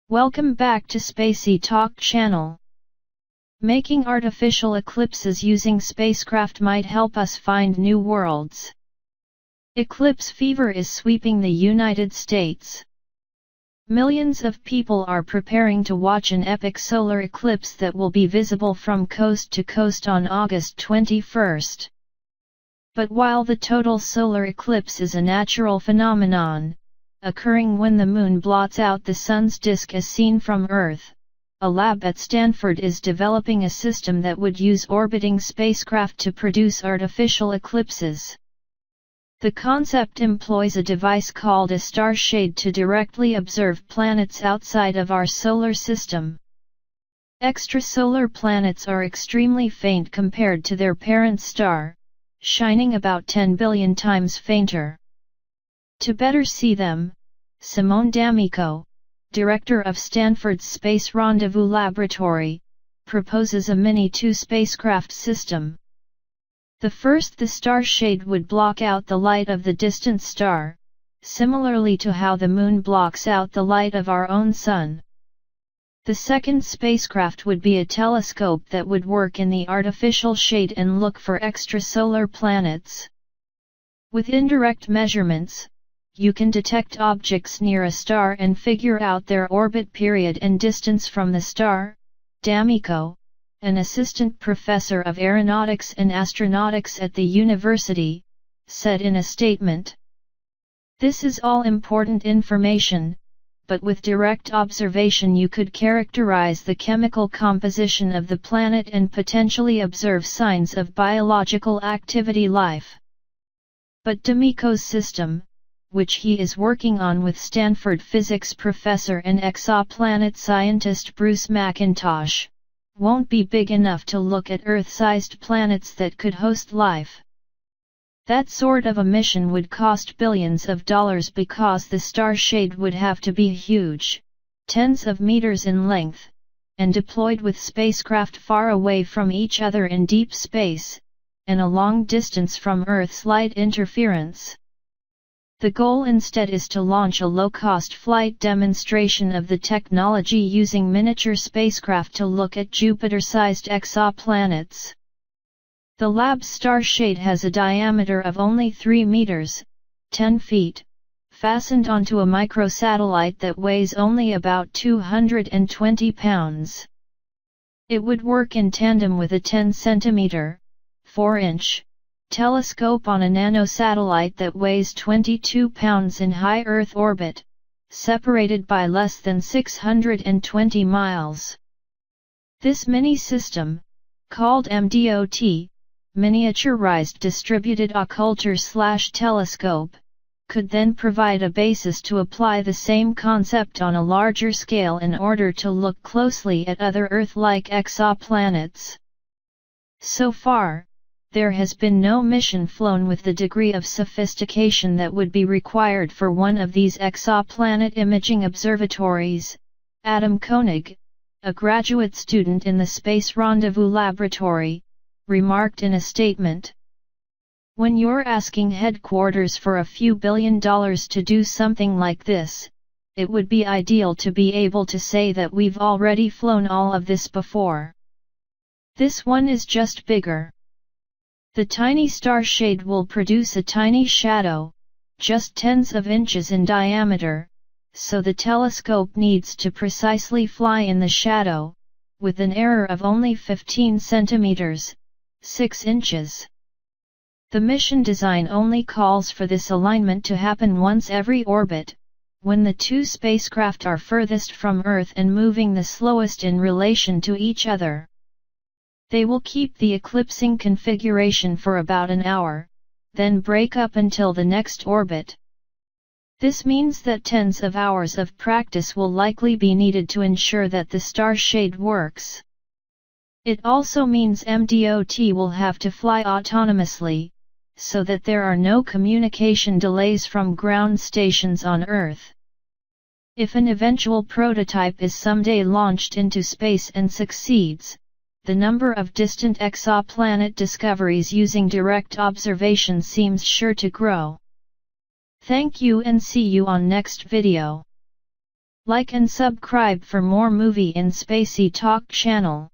Welcome back to Spacy Talk channel. Making artificial eclipses using spacecraft might help us find new worlds. Eclipse fever is sweeping the United States. Millions of people are preparing to watch an epic solar eclipse that will be visible from coast to coast on August 21st. But while the total solar eclipse is a natural phenomenon, occurring when the moon blots out the sun's disk as seen from Earth, a lab at Stanford is developing a system that would use orbiting spacecraft to produce artificial eclipses. The concept employs a device called a star shade to directly observe planets outside of our solar system. Extrasolar planets are extremely faint compared to their parent star, shining about 10 billion times fainter. To better see them, Simone D'Amico, director of Stanford's Space Rendezvous Laboratory, proposes a Mini-2 spacecraft system. The star shade would block out the light of the distant star, similarly to how the moon blocks out the light of our own sun. The second spacecraft would be a telescope that would work in the artificial shade and look for extrasolar planets. With indirect measurements, you can detect objects near a star and figure out their orbit period and distance from the star. D'Amico, an assistant professor of aeronautics and astronautics at the university, said in a statement. This is all important information, but with direct observation you could characterize the chemical composition of the planet and potentially observe signs of biological activity life. But D'Amico's system, which he is working on with Stanford physics professor and exoplanet scientist Bruce McIntosh, won't be big enough to look at Earth-sized planets that could host life. That sort of a mission would cost billions of dollars because the star shade would have to be huge, tens of meters in length, and deployed with spacecraft far away from each other in deep space, and a long distance from Earth's light interference. The goal instead is to launch a low-cost flight demonstration of the technology using miniature spacecraft to look at Jupiter-sized exoplanets. The lab's star shade has a diameter of only 3 meters, 10 feet, fastened onto a microsatellite that weighs only about 220 pounds. It would work in tandem with a 10 centimeter, 4-inch, telescope on a nanosatellite that weighs 22 pounds in high Earth orbit, separated by less than 620 miles. This mini-system, called MDOT, Miniaturized Distributed Occulter/Telescope, could then provide a basis to apply the same concept on a larger scale in order to look closely at other Earth-like exoplanets. So far, there has been no mission flown with the degree of sophistication that would be required for one of these exoplanet imaging observatories. Adam Koenig, a graduate student in the Space Rendezvous Laboratory, remarked in a statement. When you're asking headquarters for a few $1 billion to do something like this, it would be ideal to be able to say that we've already flown all of this before. This one is just bigger. The tiny star shade will produce a tiny shadow, just tens of inches in diameter, so the telescope needs to precisely fly in the shadow, with an error of only 15 centimeters, 6 inches. The mission design only calls for this alignment to happen once every orbit, when the two spacecraft are furthest from Earth and moving the slowest in relation to each other. They will keep the eclipsing configuration for about an hour, then break up until the next orbit. This means that tens of hours of practice will likely be needed to ensure that the star shade works. It also means MDOT will have to fly autonomously, so that there are no communication delays from ground stations on Earth. If an eventual prototype is someday launched into space and succeeds, the number of distant exoplanet discoveries using direct observation seems sure to grow. Thank you and see you on next video. Like and subscribe for more movie in Spacy Talk channel.